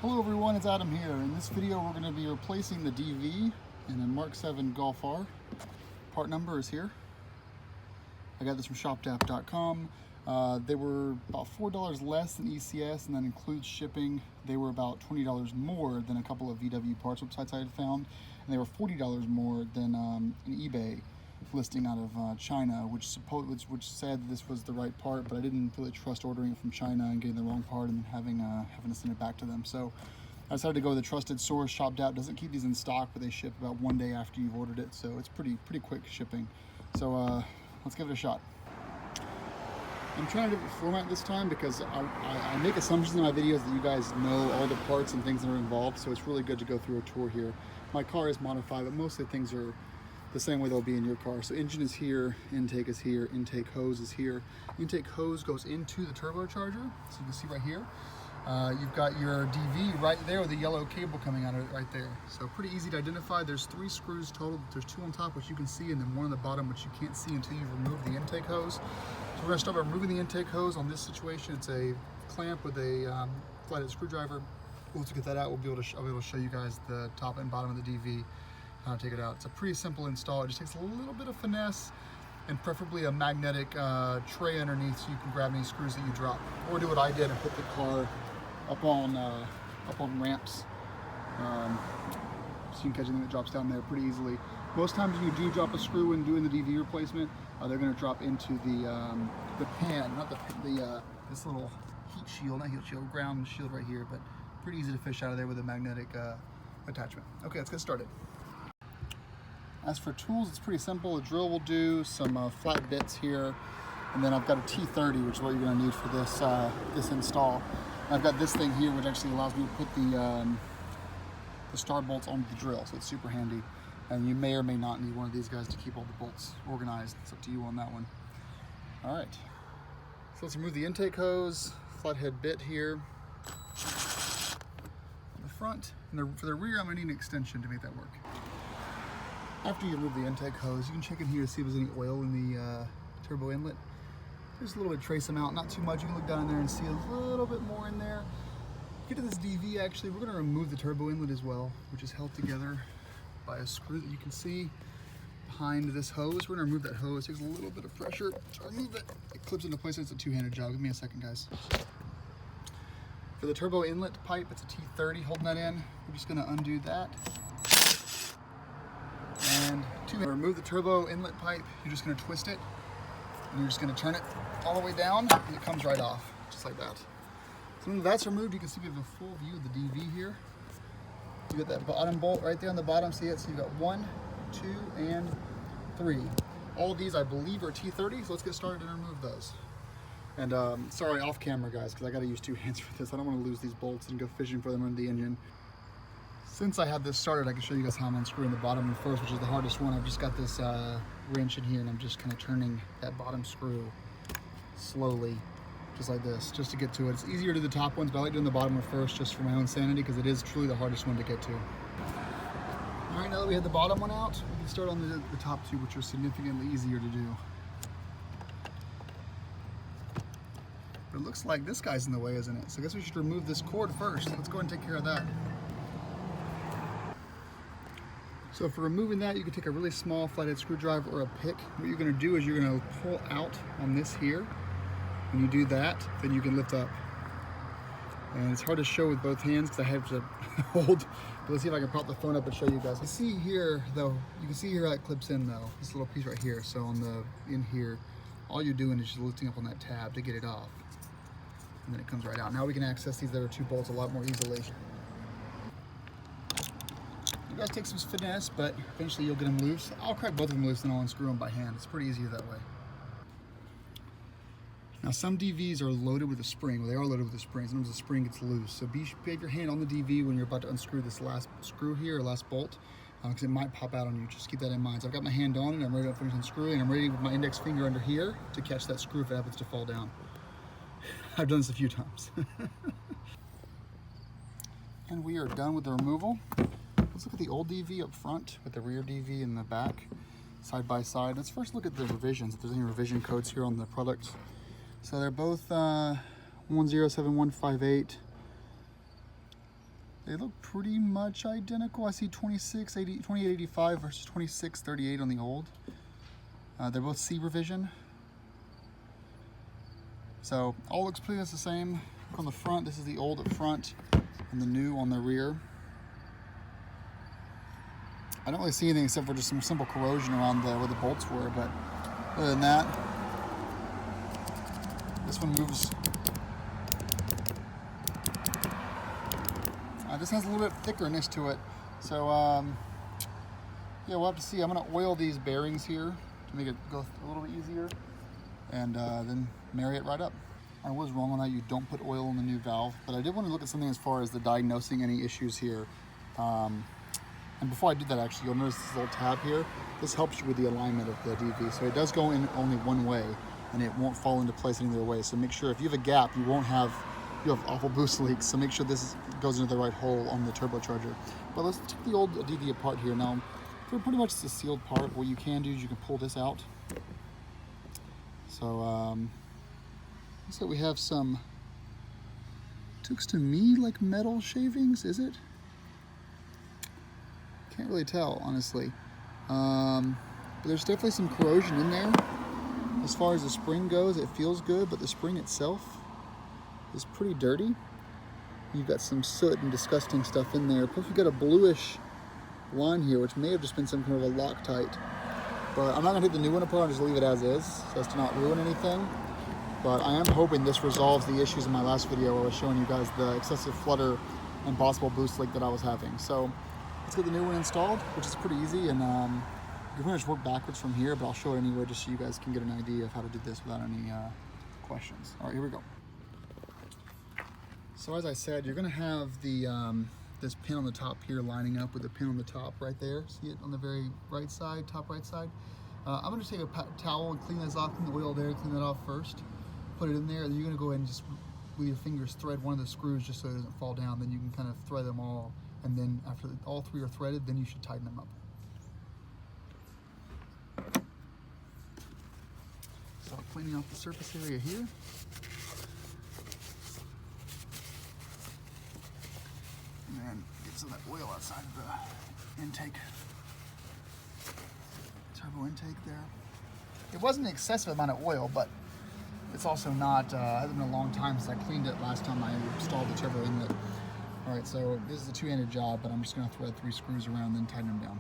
Hello everyone, it's Adam here. In this video we're going to be replacing the DV in a Mark 7 Golf R. Part number is here. I got this from shopdap.com. They were about $4 less than ECS, and that includes shipping. They were about $20 more than a couple of VW parts websites I had found, and they were $40 more than an eBay listing out of China, which said that this was the right part, but I didn't really trust ordering it from China and getting the wrong part and having to send it back to them. So I decided to go with a trusted source. ShopDap doesn't keep these in stock, but they ship about one day after you've ordered it, so it's pretty quick shipping. So let's give it a shot. I'm trying a different format this time because I make assumptions in my videos that you guys know all the parts and things that are involved, so it's really good to go through a tour here. My car is modified, but most of the things are the same way they'll be in your car. So engine is here, intake is here, intake hose is here. Intake hose goes into the turbocharger, so you can see right here. You've got your DV right there with the yellow cable coming out of it right there. So pretty easy to identify. There's 3 screws total. There's 2 on top, which you can see, and then 1 on the bottom, which you can't see until you've removed the intake hose. So we're gonna start by removing the intake hose. On this situation, it's a clamp with a flathead screwdriver. Once we get that out, I'll be able to show you guys the top and bottom of the DV, how to take it out. It's a pretty simple install. It just takes a little bit of finesse and preferably a magnetic tray underneath so you can grab any screws that you drop. Or do what I did and put the car up on ramps, so you can catch anything that drops down there pretty easily. Most times when you do drop a screw when doing the DV replacement, they're going to drop into the pan, not this little ground shield right here, but pretty easy to fish out of there with a magnetic attachment. Okay, let's get started. As for tools, it's pretty simple. A drill will do, some flat bits here, and then I've got a T30, which is what you're going to need for this this install. I've got this thing here, which actually allows me to put the star bolts onto the drill, so it's super handy. And you may or may not need one of these guys to keep all the bolts organized. It's up to you on that one. All right, so let's remove the intake hose, flathead bit here on the front, and for the rear, I'm gonna need an extension to make that work. After you remove the intake hose, you can check in here to see if there's any oil in the turbo inlet. Just a little bit trace amount, not too much. You can look down in there and see a little bit more in there. Get to this DV, actually, we're gonna remove the turbo inlet as well, which is held together by a screw that you can see behind this hose. We're gonna remove that hose. It takes a little bit of pressure to remove it. It clips into place. It's a two-handed job. Give me a second, guys. For the turbo inlet pipe, it's a T30 holding that in. We're just gonna undo that. And to remove the turbo inlet pipe, you're just gonna twist it, and you're just gonna turn it all the way down, and it comes right off, just like that. So when that's removed, you can see we have a full view of the DV here. You got that bottom bolt right there on the bottom, see it? So you got 1, 2, and 3. All of these, I believe, are T30, so let's get started and remove those. And sorry, off camera, guys, because I gotta use 2 hands for this. I don't wanna lose these bolts and go fishing for them under the engine. Since I have this started, I can show you guys how I'm unscrewing the bottom one first, which is the hardest one. I've just got this wrench in here, and I'm just kind of turning that bottom screw slowly, just like this, just to get to it. It's easier to do the top ones, but I like doing the bottom one first just for my own sanity, because it is truly the hardest one to get to. All right, now that we have the bottom one out, we can start on the top 2, which are significantly easier to do. But it looks like this guy's in the way, isn't it? So I guess we should remove this cord first. Let's go ahead and take care of that. So for removing that, you can take a really small flathead screwdriver or a pick. What you're gonna do is you're gonna pull out on this here. When you do that, then you can lift up. And it's hard to show with both hands because I have to hold, but let's see if I can prop the phone up and show you guys. You see here though, you can see here how it clips in though, this little piece right here. So in here, all you're doing is just lifting up on that tab to get it off. And then it comes right out. Now we can access these other 2 bolts a lot more easily. It does take some finesse, but eventually you'll get them loose. I'll crack both of them loose and I'll unscrew them by hand. It's pretty easy that way. Now some DVs are loaded with a spring. Well, they are loaded with a spring. Sometimes the spring gets loose. So have your hand on the DV when you're about to unscrew this last screw here, or last bolt, because it might pop out on you. Just keep that in mind. So I've got my hand on it, I'm ready to finish unscrewing, and I'm ready with my index finger under here to catch that screw if it happens to fall down. I've done this a few times. And we are done with the removal. Let's look at the old DV up front with the rear DV in the back, side by side. Let's first look at the revisions, if there's any revision codes here on the product. So they're both 107158 They look pretty much identical. I see 2885 versus 2638 on the old. They're both C revision. So all looks pretty much the same. Look on the front, this is the old up front and the new on the rear. I don't really see anything except for just some simple corrosion around where the bolts were, but other than that, this one moves. This has a little bit thickerness to it. So yeah, we'll have to see. I'm gonna oil these bearings here to make it go a little bit easier, and then marry it right up. I was wrong on that. You don't put oil in the new valve, but I did want to look at something as far as the diagnosing any issues here. And before I do that, actually, you'll notice this little tab here. This helps you with the alignment of the DV. So it does go in only one way, and it won't fall into place any other way. So make sure if you have a gap, you have awful boost leaks. So make sure this goes into the right hole on the turbocharger. But let's take the old DV apart here. Now, for pretty much the sealed part, what you can do is you can pull this out. So looks like we have some, looks to me like metal shavings, is it? Can't really tell, honestly. But there's definitely some corrosion in there. As far as the spring goes, it feels good, but the spring itself is pretty dirty. You've got some soot and disgusting stuff in there. Plus, we've got a bluish line here, which may have just been some kind of a Loctite. But I'm not gonna take the new one apart, I'll just leave it as is, so as to not ruin anything. But I am hoping this resolves the issues in my last video where I was showing you guys the excessive flutter and possible boost leak that I was having. So let's get the new one installed, which is pretty easy, and you can just work backwards from here, but I'll show it anyway just so you guys can get an idea of how to do this without any questions. All right, here we go. So as I said, you're gonna have the this pin on the top here lining up with the pin on the top right there. See it on the very right side, top right side? I'm gonna take a towel and clean this off, clean the oil there, clean that off first, put it in there, and then you're gonna go ahead and just, with your fingers, thread one of the screws just so it doesn't fall down. Then you can kind of thread them all, and then after all three are threaded, then you should tighten them up. So cleaning off the surface area here. And then get some of that oil outside of the intake, turbo intake there. It wasn't an excessive amount of oil, but it's also not, it hasn't been a long time since I cleaned it last time I installed the turbo inlet. All right, so this is a two-handed job, but I'm just gonna thread 3 screws around and then tighten them down.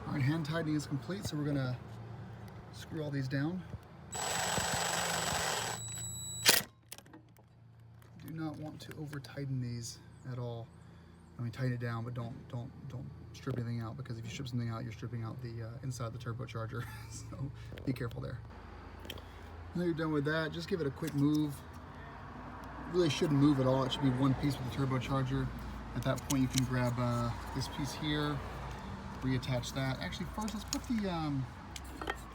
All right, hand tightening is complete, so we're gonna screw all these down. Do not want to over tighten these at all. I mean, tighten it down, but don't strip anything out, because if you strip something out, you're stripping out the inside of the turbocharger. So be careful there. Now you're done with that, just give it a quick move. It really shouldn't move at all. It should be one piece with the turbocharger. At that point, you can grab this piece here, reattach that. Actually, first let's put the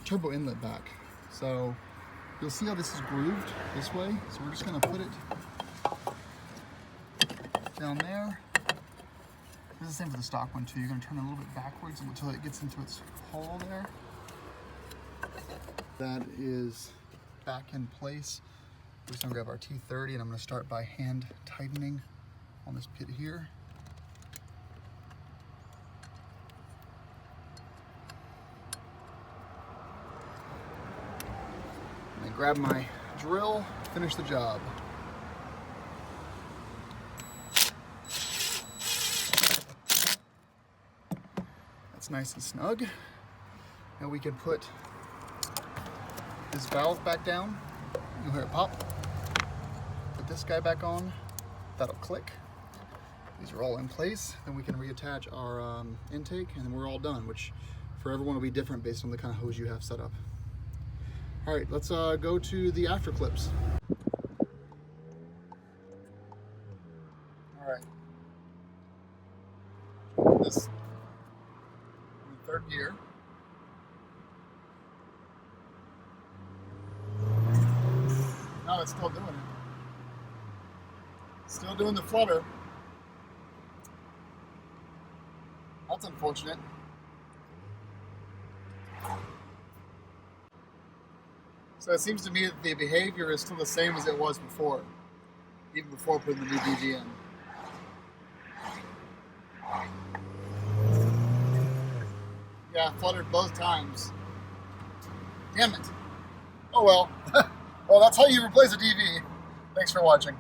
turbo inlet back. So you'll see how this is grooved this way. So we're just gonna put it down there. This is the same for the stock one too. You're gonna turn it a little bit backwards until it gets into its hole there. That is back in place. We're just gonna grab our T30 and I'm gonna start by hand tightening on this pit here. And then grab my drill, finish the job. That's nice and snug. Now we can put this valve back down. You'll hear it pop. Put this guy back on. That'll click. These are all in place. Then we can reattach our intake, and then we're all done, which for everyone will be different based on the kind of hose you have set up. All right, let's go to the after clips. All right. Put this in the 3rd gear. No, it's still doing it. Still doing the flutter. That's unfortunate. So it seems to me that the behavior is still the same as it was before, even before putting the new DV in. Yeah, fluttered both times. Damn it. Oh well. Well, that's how you replace a DV. Thanks for watching.